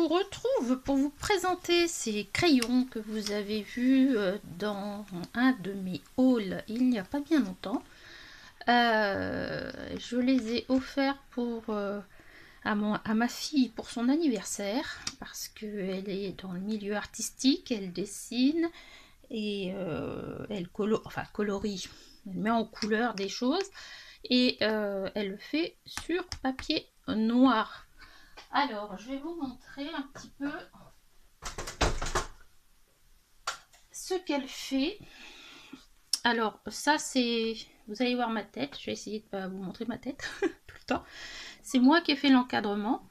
vous retrouve pour vous présenter ces crayons que vous avez vus dans un de mes hauls il n'y a pas bien longtemps. Je les ai offerts à ma fille pour son anniversaire parce qu'elle est dans le milieu artistique, elle dessine et elle colorie, elle met en couleur des choses et elle le fait sur papier noir. Alors, je vais vous montrer un petit peu ce qu'elle fait. Alors, ça c'est... Vous allez voir ma tête. Je vais essayer de ne pas vous montrer ma tête tout le temps. C'est moi qui ai fait l'encadrement.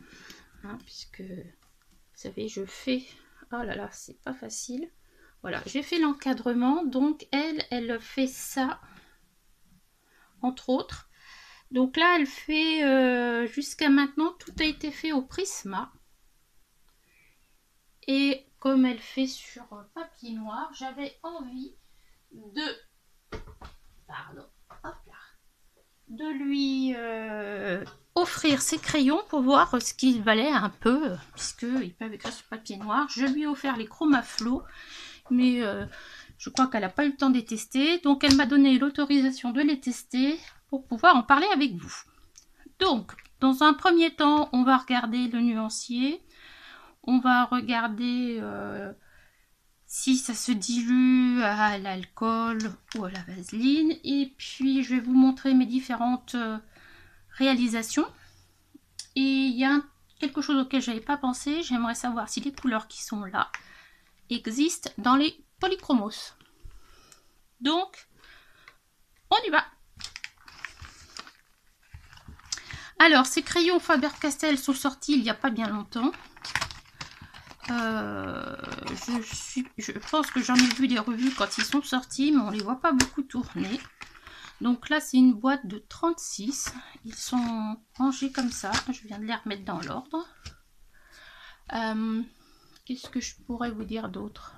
Hein, puisque, vous savez, je fais... Oh là là, c'est pas facile. Voilà, j'ai fait l'encadrement. Donc, elle fait ça, entre autres. Donc là, elle fait... jusqu'à maintenant, tout a été fait au Prisma. Et comme elle fait sur papier noir, j'avais envie de lui offrir ses crayons pour voir ce qu'il valait un peu, puisqu'ils peuvent écrire sur papier noir. Je lui ai offert les Chromaflo, mais je crois qu'elle n'a pas eu le temps de les tester. Donc elle m'a donné l'autorisation de les tester pour pouvoir en parler avec vous. Donc, dans un premier temps, on va regarder le nuancier. On va regarder si ça se dilue à l'alcool ou à la vaseline. Et puis, je vais vous montrer mes différentes réalisations. Et il y a quelque chose auquel je n'avais pas pensé. J'aimerais savoir si les couleurs qui sont là existent dans les polychromos. Donc, on y va. Alors, ces crayons Faber-Castell sont sortis il n'y a pas bien longtemps. Je pense que j'en ai vu des revues quand ils sont sortis, mais on les voit pas beaucoup tourner. Donc là, c'est une boîte de 36. Ils sont rangés comme ça. Je viens de les remettre dans l'ordre. Qu'est-ce que je pourrais vous dire d'autre?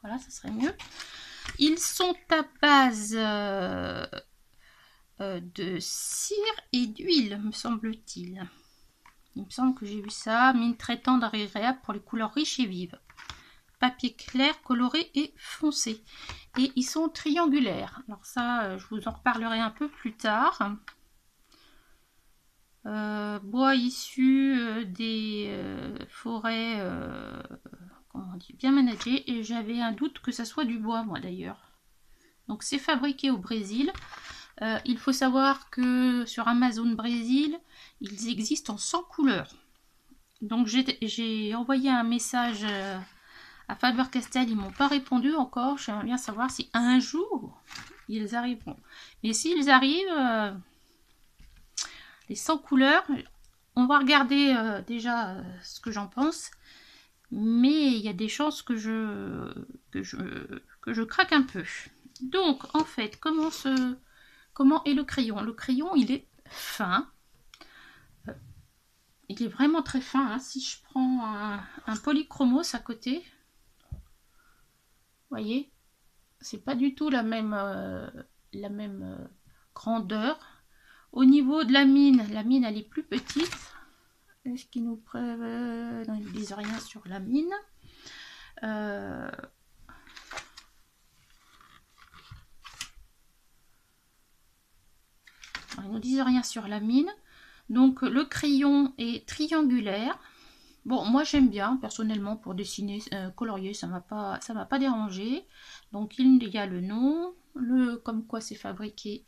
Voilà, ça serait mieux. Ils sont à base de cire et d'huile, me semble-t-il. Il me semble que j'ai vu ça. Mine très tendre et agréable pour les couleurs riches et vives. Papier clair, coloré et foncé. Et ils sont triangulaires. Alors ça, je vous en reparlerai un peu plus tard. Bois issu des forêts comment on dit, bien managées. Et j'avais un doute que ça soit du bois, moi d'ailleurs. Donc c'est fabriqué au Brésil. Il faut savoir que sur Amazon Brésil, ils existent en 100 couleurs. Donc j'ai envoyé un message à Faber-Castell, ils m'ont pas répondu encore. J'aimerais bien savoir si un jour ils arriveront. Mais s'ils arrivent, les 100 couleurs, on va regarder déjà ce que j'en pense. Mais il y a des chances que je craque un peu. Donc en fait, comment est le crayon? Le crayon, il est fin. Il est vraiment très fin. Hein. Si je prends un polychromos à côté, vous voyez, c'est pas du tout la même grandeur. Au niveau de la mine elle est plus petite. Est-ce qu'ils nous prévient? Non, ils ne disent rien sur la mine. Ils ne disent rien sur la mine. Donc le crayon est triangulaire. Bon, moi j'aime bien personnellement pour dessiner, colorier, ça m'a pas dérangé. Donc il y a le nom, comme quoi c'est fabriqué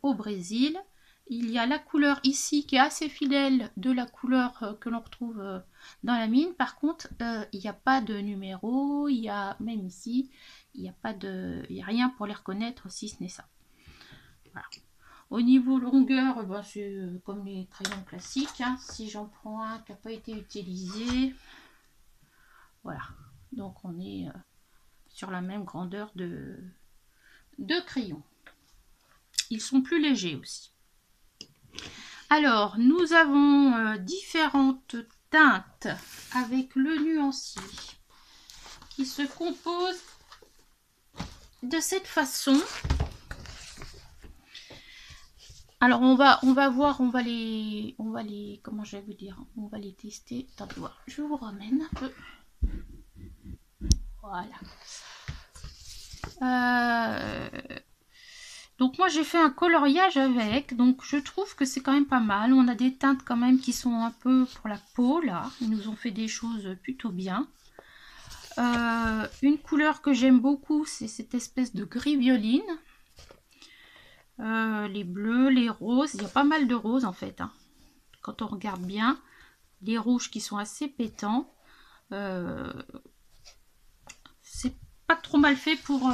au Brésil. Il y a la couleur ici qui est assez fidèle de la couleur que l'on retrouve dans la mine. Par contre, il n'y a pas de numéro, il y a même ici, il n'y a rien pour les reconnaître si ce n'est ça. Voilà. Au niveau longueur, ben c'est comme les crayons classiques. Hein. Si j'en prends un qui n'a pas été utilisé, voilà. Donc on est sur la même grandeur de crayon. Ils sont plus légers aussi. Alors, nous avons différentes teintes avec le nuancier qui se compose de cette façon. Alors on va voir, comment je vais vous dire, on va les tester. Attendez voir, je vous ramène un peu. Voilà. Donc moi j'ai fait un coloriage avec, donc je trouve que c'est quand même pas mal. On a des teintes quand même qui sont un peu pour la peau là. Ils nous ont fait des choses plutôt bien. Une couleur que j'aime beaucoup, c'est cette espèce de gris violine. Les bleus, les roses, il y a pas mal de roses en fait, hein. Quand on regarde bien, les rouges qui sont assez pétants. C'est pas trop mal fait pour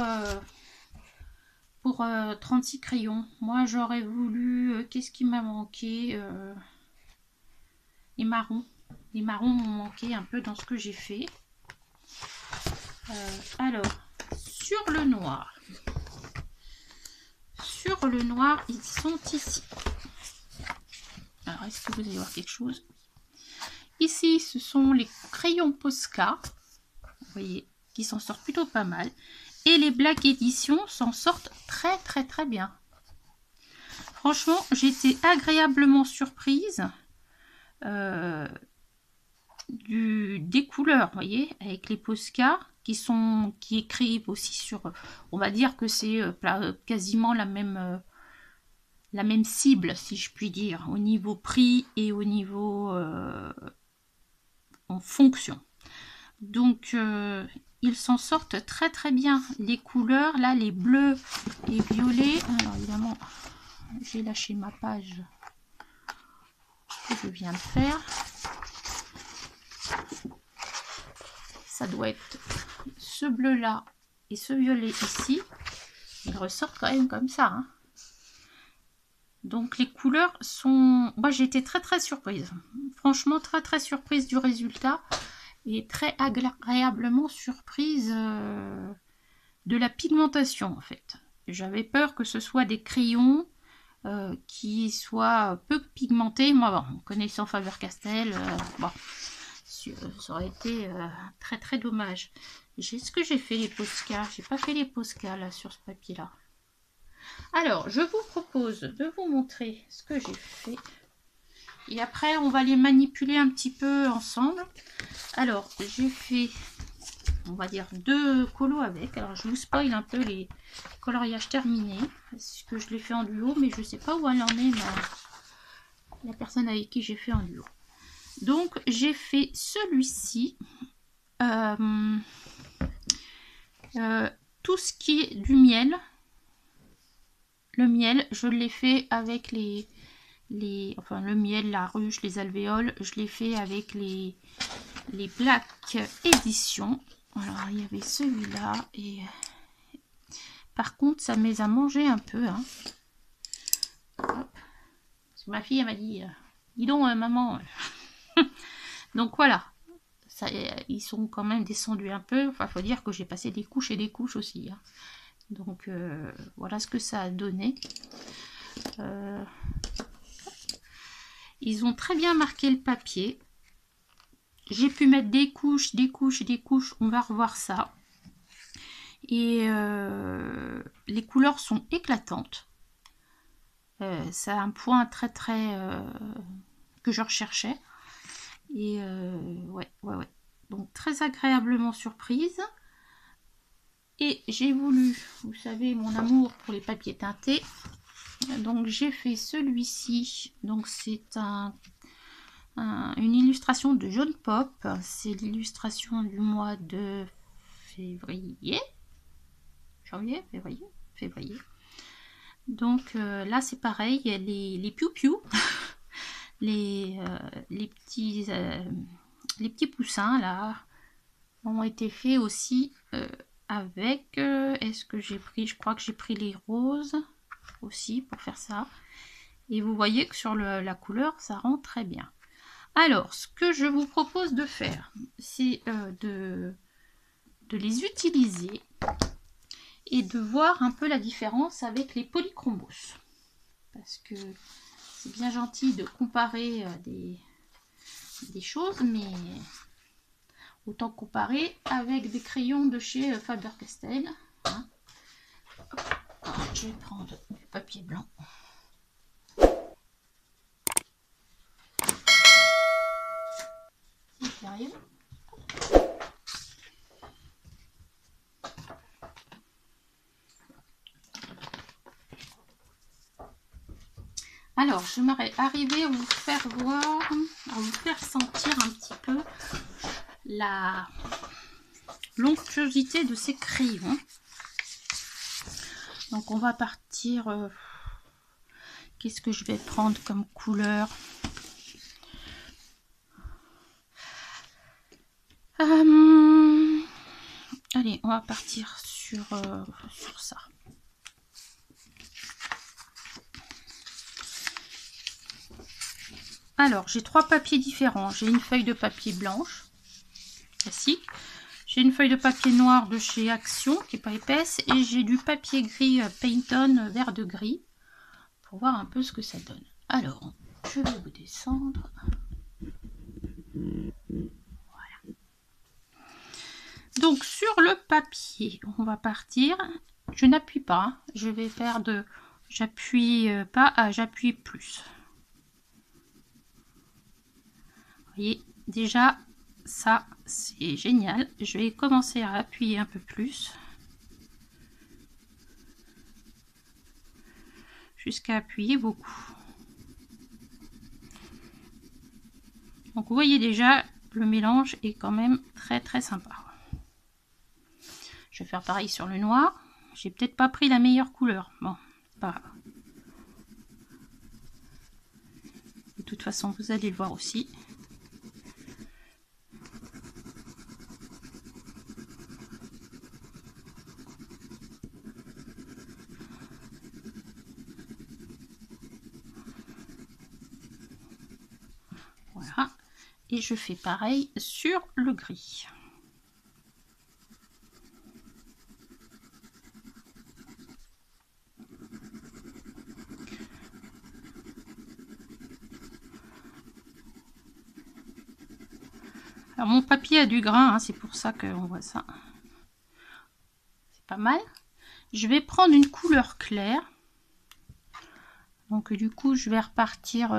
36 crayons. Moi j'aurais voulu, qu'est-ce qui m'a manqué, les marrons. Les marrons m'ont manqué un peu dans ce que j'ai fait. Alors, sur le noir. Sur le noir, ils sont ici. Alors, est-ce que vous allez voir quelque chose? Ici, ce sont les crayons Posca. Vous voyez, qui s'en sortent plutôt pas mal. Et les Black Edition s'en sortent très bien. Franchement, j'ai été agréablement surprise des couleurs, vous voyez, avec les Posca qui écrivent aussi sur, on va dire que c'est quasiment la même cible, si je puis dire, au niveau prix et au niveau en fonction. Donc ils s'en sortent très bien. Les couleurs là, les bleus et violets, alors évidemment j'ai lâché ma page que je viens de faire. Ça doit être ce bleu là et ce violet ici. Ils ressortent quand même comme ça, hein. Donc les couleurs sont... Moi j'ai été très surprise. Franchement très surprise du résultat. Et très agréablement surprise de la pigmentation en fait. J'avais peur que ce soit des crayons qui soient peu pigmentés. Moi bon, connaissant Faber-Castell, bon, ça aurait été très dommage. Est-ce que j'ai fait les Posca? J'ai pas fait les Posca là sur ce papier là. Alors je vous propose de vous montrer ce que j'ai fait. Et après on va les manipuler un petit peu ensemble. Alors j'ai fait, on va dire, 2 colos avec. Alors je vous spoil un peu les coloriages terminés. Parce que je l'ai fait en duo, mais je sais pas où elle en est la personne avec qui j'ai fait en duo. Donc j'ai fait celui-ci. Tout ce qui est du miel. Le miel, je l'ai fait avec enfin le miel, la ruche, les alvéoles. Je l'ai fait avec les Black Edition. Alors il y avait celui-là et par contre ça me les a mangés un peu, hein. Parce que ma fille elle m'a dit dis donc maman. Donc voilà, ça, ils sont quand même descendus un peu. Enfin faut dire que j'ai passé des couches et des couches aussi, hein. Donc voilà ce que ça a donné. Ils ont très bien marqué le papier. J'ai pu mettre des couches, on va revoir ça. Et les couleurs sont éclatantes. C'est un point très que je recherchais. Et ouais. Donc très agréablement surprise. Et j'ai voulu, vous savez, mon amour pour les papiers teintés. Donc j'ai fait celui-ci. Donc c'est une illustration de Jaune Pop. C'est l'illustration du mois de février. Janvier, février. Donc là c'est pareil, il y a les piou-piou, les petits poussins là ont été faits aussi avec, est-ce que j'ai pris, je crois que j'ai pris les roses aussi pour faire ça. Et vous voyez que sur la couleur ça rend très bien. Alors ce que je vous propose de faire, c'est de les utiliser et de voir un peu la différence avec les polychromos. Parce que c'est bien gentil de comparer des choses, mais autant comparer avec des crayons de chez Faber-Castell. Hein. Je vais prendre du papier blanc. Derrière. Alors, je m'arrête arrivé à vous faire voir, à vous faire sentir un petit peu la l'onctuosité de ces crayons. Donc, on va partir. Qu'est-ce que je vais prendre comme couleur? Allez, on va partir sur ça. Alors, j'ai 3 papiers différents. J'ai une feuille de papier blanche, classique. J'ai une feuille de papier noir de chez Action, qui n'est pas épaisse. Et j'ai du papier gris Payton vert de gris, pour voir un peu ce que ça donne. Alors, je vais vous descendre. Voilà. Donc, sur le papier, on va partir. Je n'appuie pas. Je vais faire de... J'appuie pas à j'appuie plus. Vous voyez, déjà, ça, c'est génial. Je vais commencer à appuyer un peu plus. Jusqu'à appuyer beaucoup. Donc, vous voyez déjà, le mélange est quand même très, très sympa. Je vais faire pareil sur le noir. J'ai peut-être pas pris la meilleure couleur. Bon, pas grave. De toute façon, vous allez le voir aussi. Voilà. Et je fais pareil sur le gris. Alors mon papier a du grain, hein, c'est pour ça qu'on voit ça. C'est pas mal. Je vais prendre une couleur claire. Donc du coup je vais repartir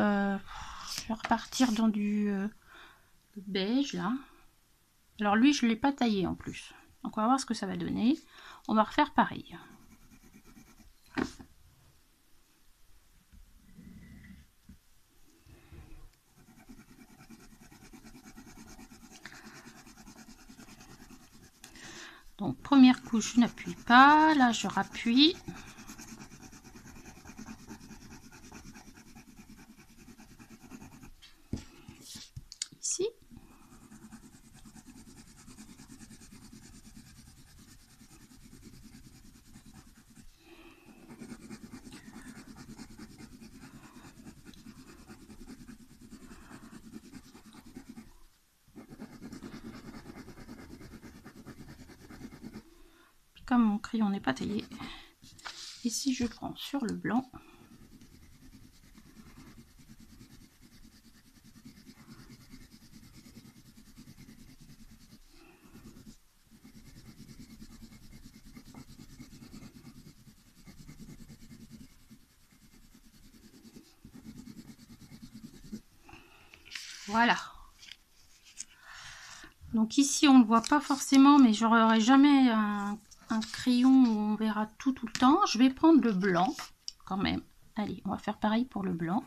dans du beige là. Alors lui je ne l'ai pas taillé en plus. Donc on va voir ce que ça va donner. On va refaire pareil. Donc première couche, je n'appuie pas. Là je rappuie. Ici. Comme mon crayon n'est pas taillé, ici je prends sur le blanc. Voilà. Donc ici on ne le voit pas forcément, mais j'aurai jamais un crayon où on verra tout le temps. Je vais prendre le blanc quand même. Allez, on va faire pareil pour le blanc.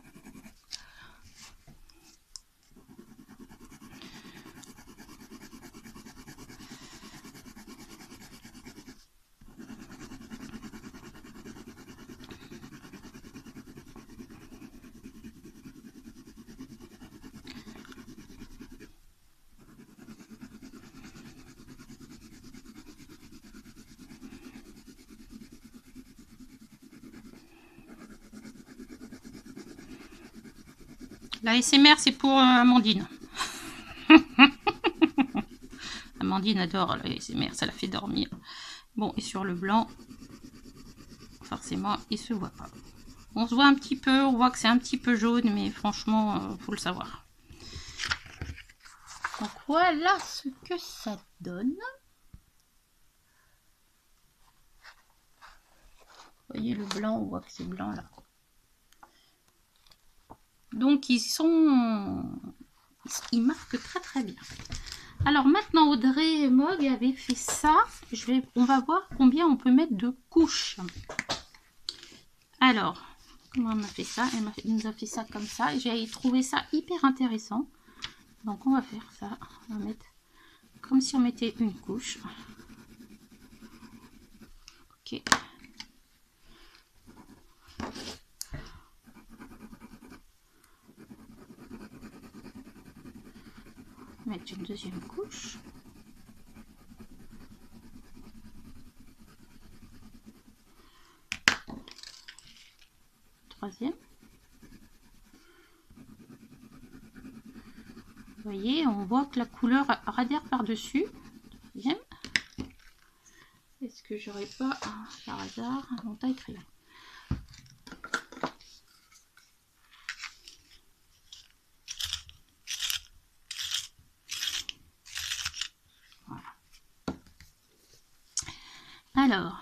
La SMR c'est pour Amandine. Amandine adore la SMR, ça la fait dormir. Bon, et sur le blanc, forcément, il se voit pas. On se voit un petit peu, on voit que c'est un petit peu jaune, mais franchement, faut le savoir. Donc voilà ce que ça donne. Vous voyez le blanc, on voit que c'est blanc là. Donc ils sont Il marque très très bien. Alors maintenant, Audrey Mogg avait fait ça. On va voir combien on peut mettre de couches. Alors, comment elle m'a fait ça? Elle nous a fait ça comme ça. J'ai trouvé ça hyper intéressant. Donc on va faire ça. On va mettre comme si on mettait une couche. Ok. Mettre une deuxième couche. Troisième. Vous voyez, on voit que la couleur radière par-dessus. Troisième. Est-ce que j'aurais pas par hasard un taille crayon? Voilà. Alors,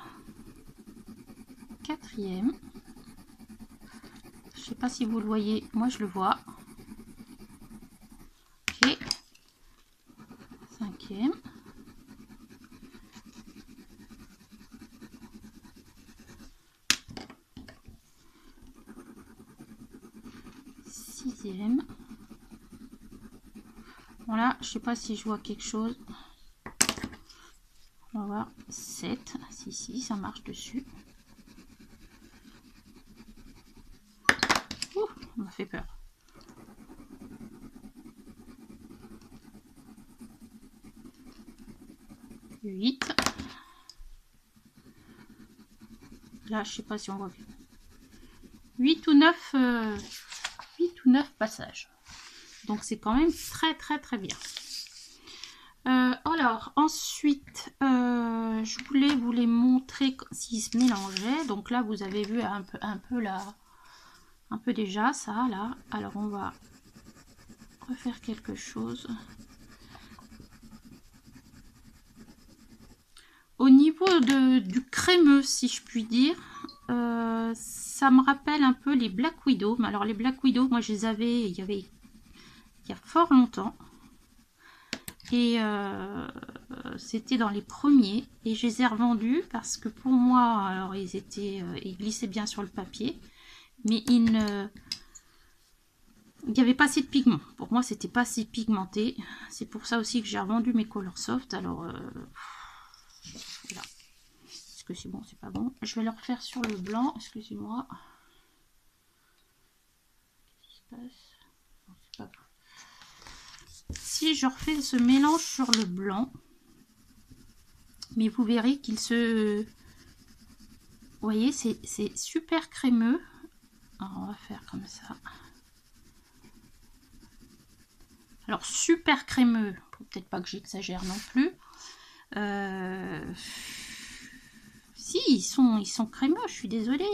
quatrième. Je sais pas si vous le voyez, moi je le vois. Ok. Cinquième. Sixième. Voilà, je sais pas si je vois quelque chose. On va voir. 7. Si, ça marche dessus. Ouh, on m'a fait peur. Huit. Là, je sais pas si on voit. 8 ou 9 passages. Donc c'est quand même très très très bien. Alors ensuite je voulais vous les montrer s'ils se mélangeaient. Donc là vous avez vu un peu déjà ça là. Alors on va refaire quelque chose. Au niveau du crémeux, si je puis dire, ça me rappelle un peu les Black Widow. Mais alors les Black Widow, moi je les avais il y a fort longtemps. Et c'était dans les premiers. Et je les ai revendus parce que pour moi, alors ils glissaient bien sur le papier. Mais il n'y avait pas assez de pigments. Pour moi, c'était pas assez pigmenté. C'est pour ça aussi que j'ai revendu mes Coloursoft. Alors, voilà. Est-ce que c'est bon? C'est pas bon. Je vais le refaire sur le blanc. Excusez-moi. Qu'est-ce qui se passe? Non, c'est pas grave. Si je refais ce mélange sur le blanc, mais vous verrez qu'il se... Vous voyez, c'est super crémeux. Alors, on va faire comme ça. Alors, super crémeux. Peut-être pas que j'exagère non plus. Si, ils sont crémeux. Je suis désolée.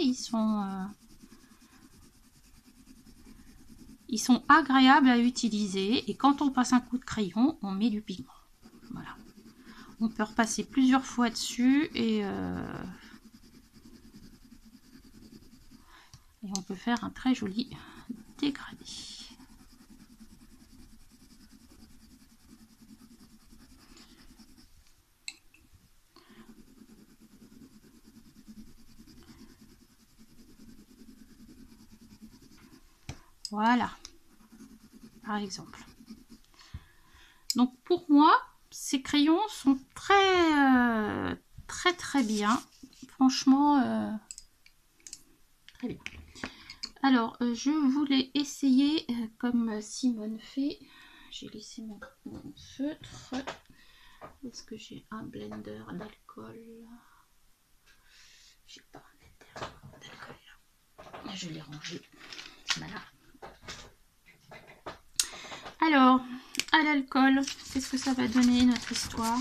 Ils sont agréables à utiliser. Et quand on passe un coup de crayon, on met du pigment. Voilà. On peut repasser plusieurs fois dessus et on peut faire un très joli dégradé. Voilà, par exemple. Donc pour moi, ces crayons sont très très bien. Franchement, très bien. Alors, je voulais essayer, comme Simone fait, j'ai laissé mon feutre. Est-ce que j'ai un blender d'alcool? J'ai pas un blender d'alcool. Je l'ai rangé. Voilà. Alors, à l'alcool, qu'est-ce que ça va donner notre histoire?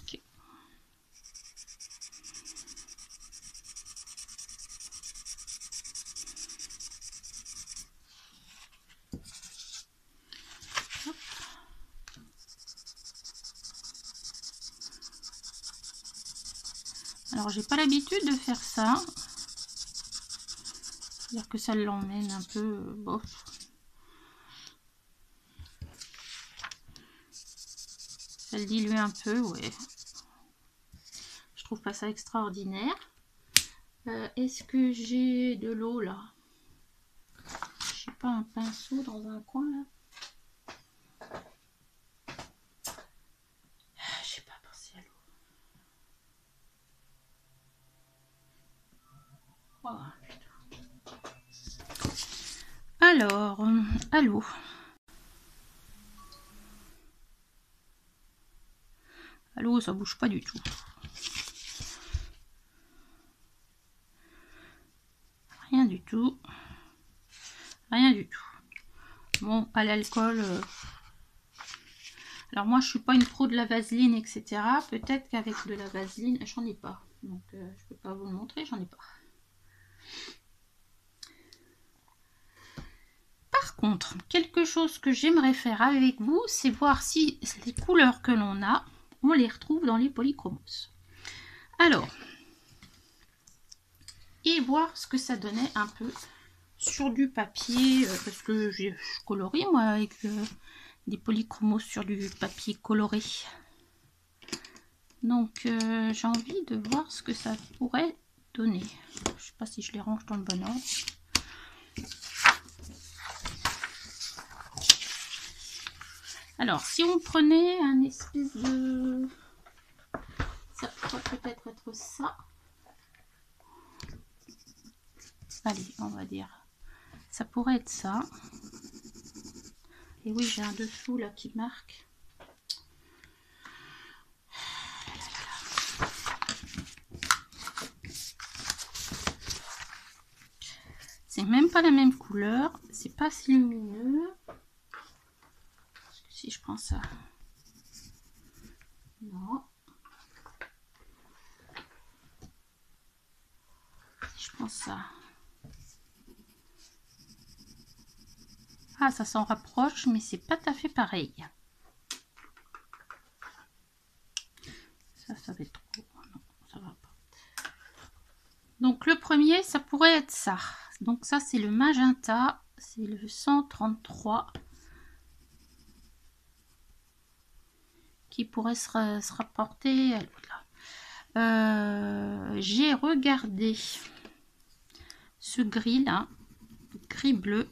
Okay. Alors, j'ai pas l'habitude de faire ça. C'est-à-dire que ça l'emmène un peu bof. Ça le dilue un peu, ouais. Je trouve pas ça extraordinaire. Est-ce que j'ai de l'eau là? Je sais pas, un pinceau dans un coin là. J'ai pas pensé à l'eau. Voilà. Alors, à l'eau. À l'eau, ça bouge pas du tout. Rien du tout. Rien du tout. Bon, à l'alcool. Alors moi, je suis pas une pro de la vaseline, etc. Peut-être qu'avec de la vaseline, j'en ai pas. Donc, je peux pas vous le montrer, j'en ai pas. Par contre, quelque chose que j'aimerais faire avec vous, c'est voir si les couleurs que l'on a, on les retrouve dans les polychromos. Alors, et voir ce que ça donnait un peu sur du papier, parce que je colorie moi avec des polychromos sur du papier coloré. Donc j'ai envie de voir ce que ça pourrait donner. Je sais pas si je les range dans le bon ordre. Alors si on prenait un espèce de... Ça pourrait peut-être être ça. Allez, on va dire. Ça pourrait être ça. Et oui, j'ai un dessous là qui marque. C'est même pas la même couleur. C'est pas si lumineux. Parce que si je prends ça. Non. Si je prends ça. Ah, ça s'en rapproche, mais c'est pas tout à fait pareil. Ça va être trop. Non, ça va pas. Donc le premier, ça pourrait être ça. Donc ça, c'est le magenta. C'est le 133. Qui pourrait se rapporter à l'autre là. J'ai regardé ce gris là. Gris bleu.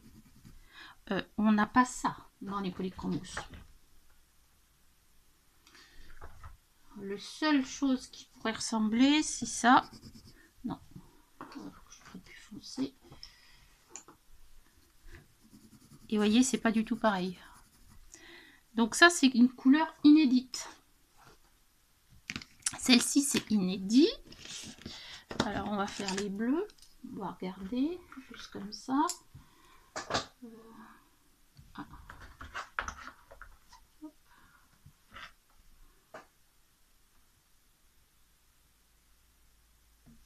On n'a pas ça dans les polychromos. Le seule chose qui pourrait ressembler, c'est ça. Non, je ferai plus foncé. Et vous voyez, c'est pas du tout pareil. Donc ça, c'est une couleur inédite. Celle-ci, c'est inédit. Alors, on va faire les bleus. On va regarder, juste comme ça. Ah.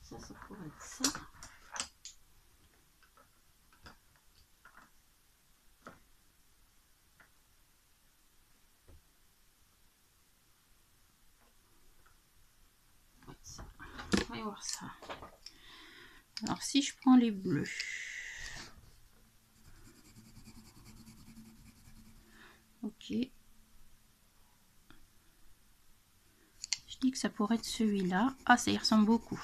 Ça pourrait être ça. On va voir ça. Alors si je prends les bleus, ok, je dis que ça pourrait être celui-là. Ah, ça y ressemble beaucoup.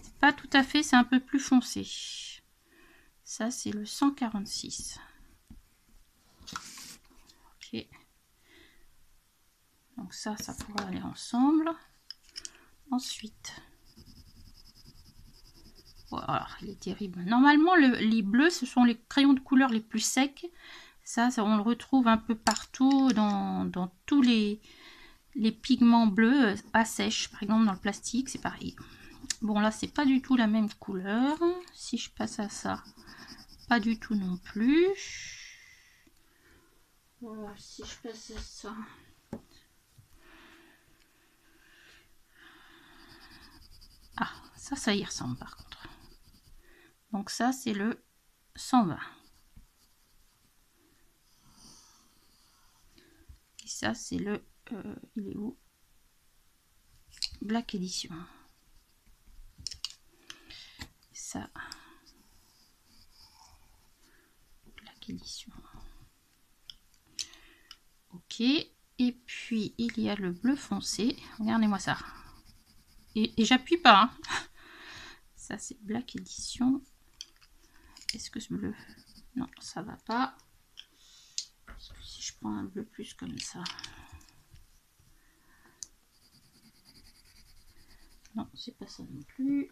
C'est pas tout à fait, c'est un peu plus foncé. Ça c'est le 146. Ok, donc ça pourrait aller ensemble. Ensuite, voilà, il est terrible. Normalement, les bleus, ce sont les crayons de couleur les plus secs. Ça on le retrouve un peu partout dans tous les pigments bleus à sèche. Par exemple, dans le plastique, c'est pareil. Bon, là, c'est pas du tout la même couleur. Si je passe à ça, pas du tout non plus. Voilà, si je passe à ça... Ah, ça y ressemble par contre. Donc ça, c'est le 120. Et ça, c'est le... il est où? Black Edition. Ça, Black Edition. Ok. Et puis, il y a le bleu foncé. Regardez-moi ça. Et j'appuie pas. Hein. Ça, c'est Black Edition. Est-ce que ce bleu... Non, ça va pas. Parce que si je prends un bleu plus comme ça... Non, c'est pas ça non plus.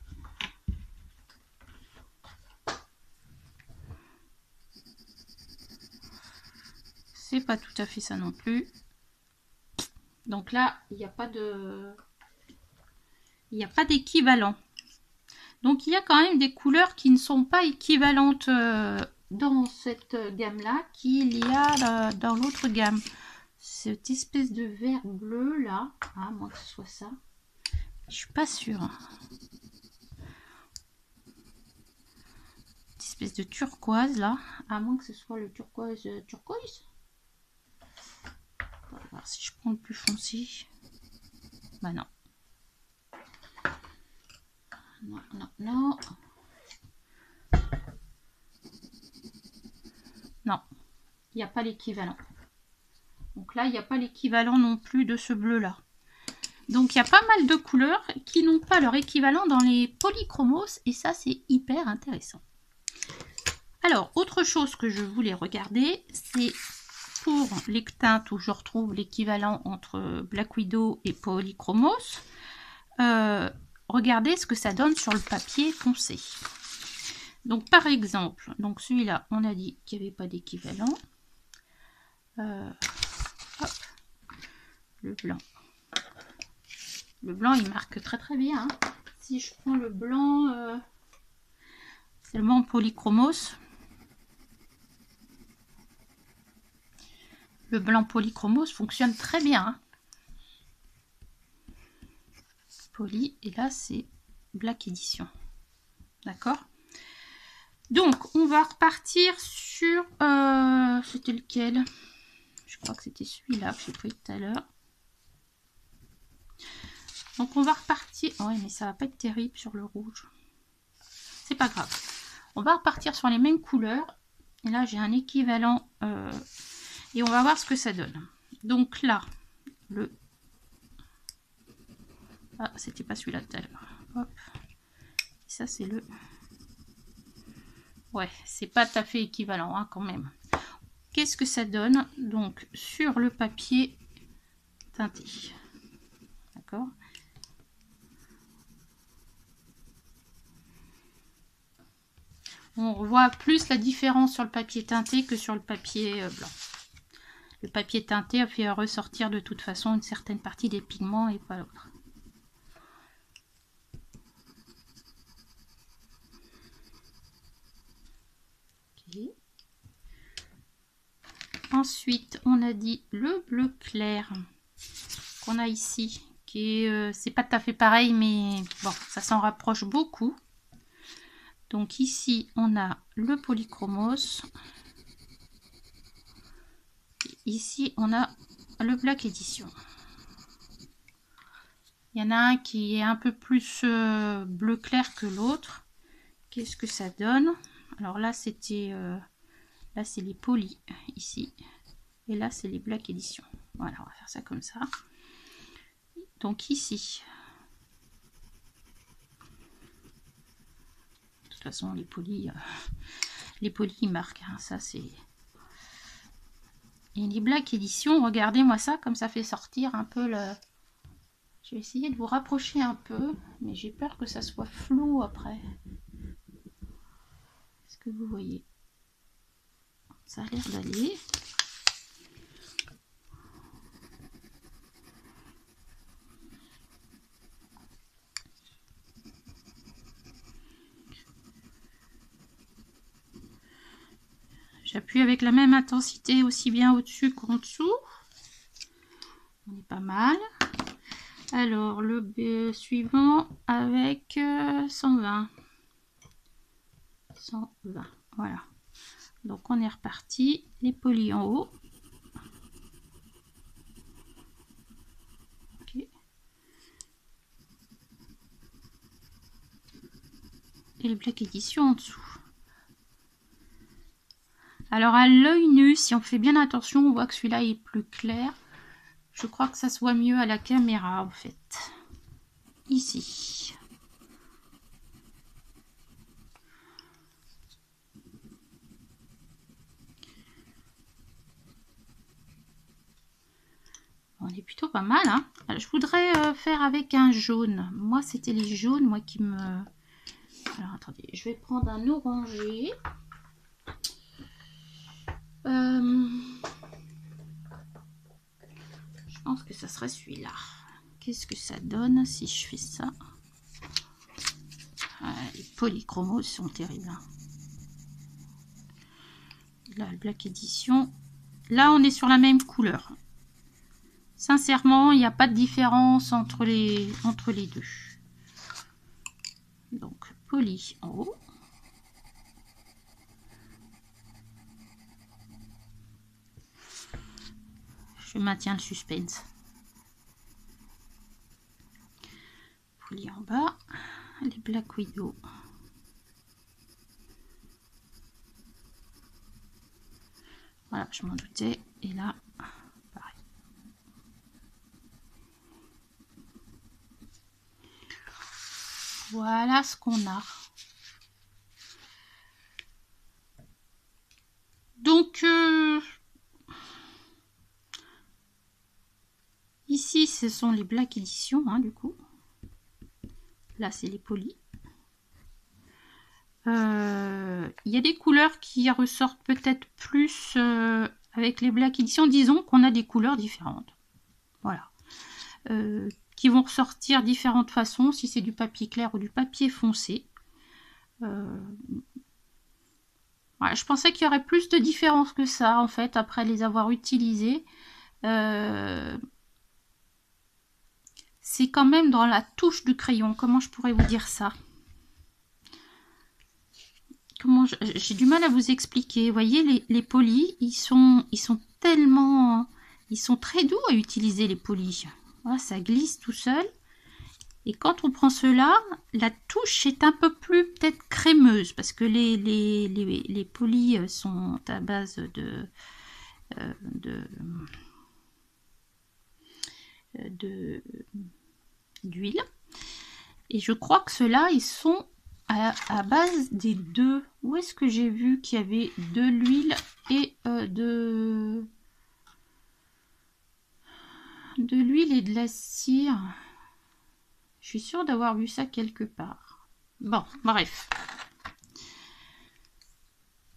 C'est pas tout à fait ça non plus. Donc là, il n'y a pas de... Il n'y a pas d'équivalent. Donc il y a quand même des couleurs qui ne sont pas équivalentes dans cette gamme-là qu'il y a dans l'autre gamme. Cette espèce de vert bleu là, à moins que ce soit ça. Je suis pas sûre. Cette espèce de turquoise là, à moins que ce soit le turquoise turquoise. On va voir si je prends le plus foncé. Bah non. Non, non, non. Non, il n'y a pas l'équivalent. Donc là, il n'y a pas l'équivalent non plus de ce bleu là. Donc il y a pas mal de couleurs qui n'ont pas leur équivalent dans les polychromos et ça c'est hyper intéressant. Alors autre chose que je voulais regarder, c'est pour les teintes où je retrouve l'équivalent entre Black Widow et polychromos. Regardez ce que ça donne sur le papier foncé. Donc par exemple, donc celui-là on a dit qu'il n'y avait pas d'équivalent. Le blanc. Le blanc, il marque très très bien. Hein. Si je prends le blanc, seulement polychromos. Le blanc polychromos fonctionne très bien. Hein. Poly, et là c'est Black Edition. D'accord. Donc, on va repartir sur... c'était lequel? Je crois que c'était celui-là que j'ai pris tout à l'heure. Donc on va repartir, ouais mais ça va pas être terrible sur le rouge, c'est pas grave, on va repartir sur les mêmes couleurs, et là j'ai un équivalent, et on va voir ce que ça donne. Donc là, le... Ah, c'était pas celui-là tout à l'heure, hop, ça c'est le... Ouais, c'est pas tout à fait équivalent hein, quand même. Qu'est-ce que ça donne donc sur le papier teinté, d'accord? On voit plus la différence sur le papier teinté que sur le papier blanc. Le papier teinté a fait ressortir de toute façon une certaine partie des pigments et pas l'autre. Okay. Ensuite, on a dit le bleu clair qu'on a ici, qui est, c'est pas tout à fait pareil, mais bon, ça s'en rapproche beaucoup. Donc ici, on a le polychromos. Ici, on a le Black Edition. Il y en a un qui est un peu plus bleu clair que l'autre. Qu'est-ce que ça donne? Alors là, c'était... là, c'est les poly, ici. Et là, c'est les Black Edition. Voilà, on va faire ça comme ça. Donc ici... De toute façon, les polis ils marquent. Hein, ça, c'est... Et les Black Edition, regardez-moi ça, comme ça fait sortir un peu le... Je vais essayer de vous rapprocher un peu, mais j'ai peur que ça soit flou après. Est-ce que vous voyez? Ça a l'air d'aller. J'appuie avec la même intensité aussi bien au-dessus qu'en dessous. On est pas mal. Alors, le suivant avec 120. 120, voilà. Donc, on est reparti. Les polis en haut. Okay. Et les Black Edition en dessous. Alors à l'œil nu, si on fait bien attention, on voit que celui-là est plus clair. Je crois que ça se voit mieux à la caméra en fait. Ici. On est plutôt pas mal, hein. Je voudrais faire avec un jaune. Moi, c'était les jaunes, moi, qui me... Alors, attendez, je vais prendre un orangé. Je pense que ça serait celui-là. Qu'est-ce que ça donne si je fais ça? Les polychromos sont terribles. Là, le Black Edition. Là, on est sur la même couleur. Sincèrement, il n'y a pas de différence entre les deux. Donc, poly en haut. Je maintiens le suspense. Poly en bas. Les Black Widow. Voilà, je m'en doutais. Et là, pareil. Voilà ce qu'on a. Donc, ici, ce sont les Black Edition, hein, du coup. Là, c'est les polis. Il y a des couleurs qui ressortent peut-être plus avec les Black Edition. Disons qu'on a des couleurs différentes. Voilà. Qui vont ressortir différentes façons, si c'est du papier clair ou du papier foncé. Voilà, je pensais qu'il y aurait plus de différences que ça, en fait, après les avoir utilisés. C'est quand même dans la touche du crayon. Comment je pourrais vous dire ça? J'ai du mal à vous expliquer. Vous voyez, les polis, ils sont tellement... Ils sont très doux à utiliser, les polis. Voilà, ça glisse tout seul. Et quand on prend cela, la touche est un peu plus peut-être crémeuse. Parce que les polis sont à base d'huile. Et je crois que ceux-là, ils sont à base des deux. Où est-ce que j'ai vu qu'il y avait de l'huile et de l'huile et de la cire? Je suis sûre d'avoir vu ça quelque part. Bon, bref.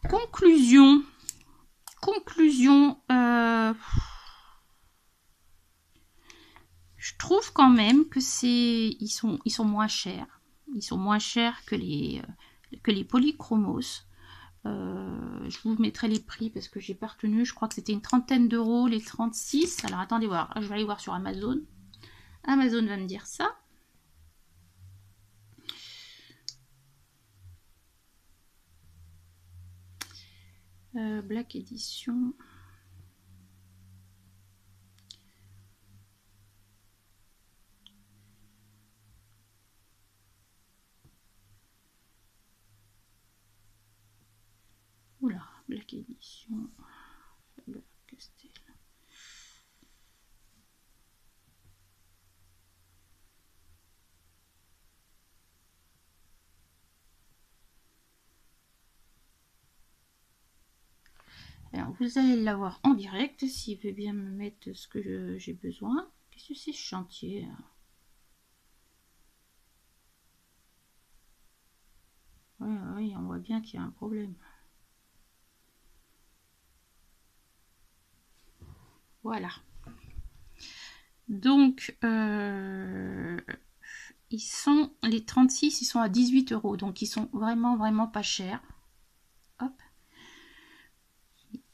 Conclusion. Je trouve quand même que ils sont moins chers. Ils sont moins chers que les polychromos. Je vous mettrai les prix parce que j'ai pas retenu. Je crois que c'était une trentaine d'euros, les 36. Alors attendez voir. Je vais aller voir sur Amazon. Amazon va me dire ça. Black Edition. Oula, Black Edition. Castel. Alors, vous allez l'avoir en direct s'il veut bien me mettre ce que j'ai besoin. Qu'est-ce que c'est ce chantier? Oui, on voit bien qu'il y a un problème. Voilà. Donc, les 36, ils sont à 18 euros. Donc, ils sont vraiment, vraiment pas chers. Hop.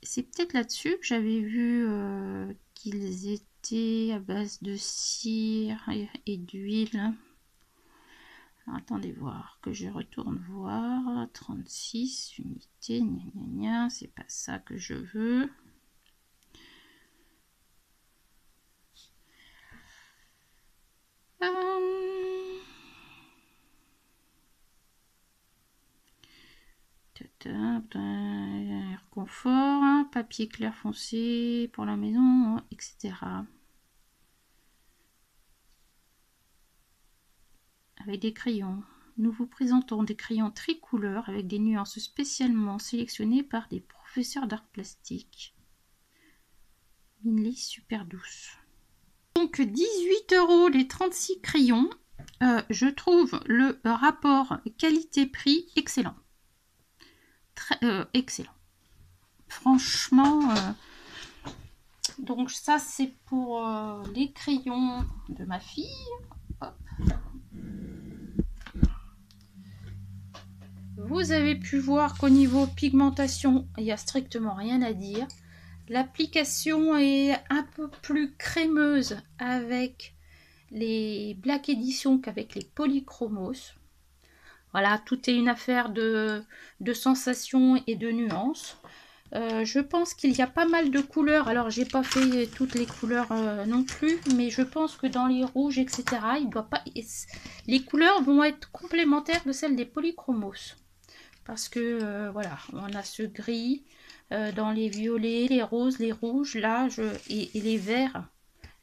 C'est peut-être là-dessus que j'avais vu qu'ils étaient à base de cire et d'huile. Attendez voir, que je retourne voir. 36 unités, c'est pas ça que je veux. Air fort, hein, papier clair foncé pour la maison, etc. Avec des crayons. Nous vous présentons des crayons tricouleurs avec des nuances spécialement sélectionnées par des professeurs d'art plastique. Une lisse super douce. Donc 18 € les 36 crayons. Je trouve le rapport qualité-prix excellent. Très excellent. Franchement, donc ça c'est pour les crayons de ma fille. Hop. Vous avez pu voir qu'au niveau pigmentation, il n'y a strictement rien à dire. L'application est un peu plus crémeuse avec les Black Edition qu'avec les Polychromos. Voilà, tout est une affaire de sensations et de nuances. Je pense qu'il y a pas mal de couleurs. Alors, j'ai pas fait toutes les couleurs non plus, mais je pense que dans les rouges, etc., les couleurs vont être complémentaires de celles des Polychromos. Parce que, voilà, on a ce gris dans les violets, les roses, les rouges, là, et les verts.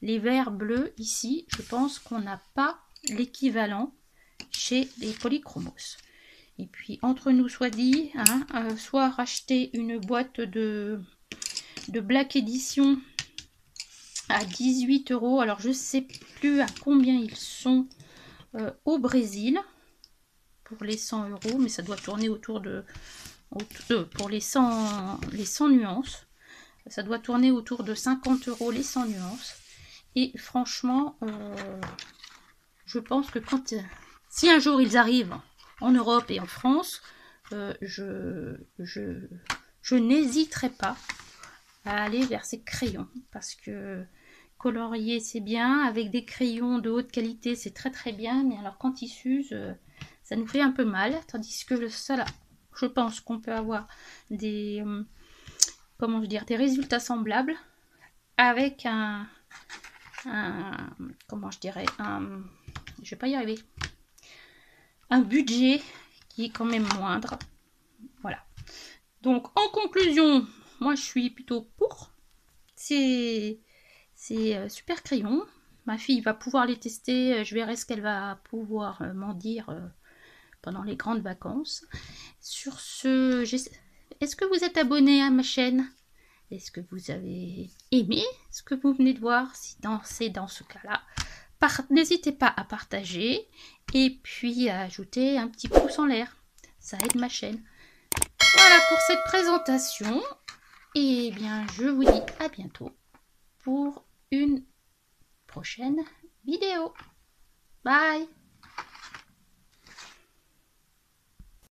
Les verts bleus, ici, je pense qu'on n'a pas l'équivalent chez les Polychromos. Et puis, entre nous soit dit, hein, soit racheter une boîte de Black Edition à 18 €. Alors, je ne sais plus à combien ils sont au Brésil pour les 100 €, mais ça doit tourner autour de... pour les 100 nuances. Ça doit tourner autour de 50 € les 100 nuances. Et franchement, je pense que si un jour ils arrivent en Europe et en France, je n'hésiterai pas à aller vers ces crayons. Parce que colorier, c'est bien. Avec des crayons de haute qualité, c'est très très bien. Mais alors quand ils s'usent, ça nous fait un peu mal. Tandis que ça là, je pense qu'on peut avoir des... comment dire, des résultats semblables avec comment je dirais, je vais pas y arriver, un budget qui est quand même moindre. Voilà. Donc en conclusion, moi je suis plutôt pour ces super crayons. Ma fille va pouvoir les tester, je verrai ce qu'elle va pouvoir m'en dire pendant les grandes vacances. Sur ce, est-ce que vous êtes abonné à ma chaîne? Est-ce que vous avez aimé ce que vous venez de voir? Si c'est dans ce cas-là, n'hésitez pas à partager et puis à ajouter un petit pouce en l'air. Ça aide ma chaîne. Voilà pour cette présentation. Et bien, je vous dis à bientôt pour une prochaine vidéo. Bye!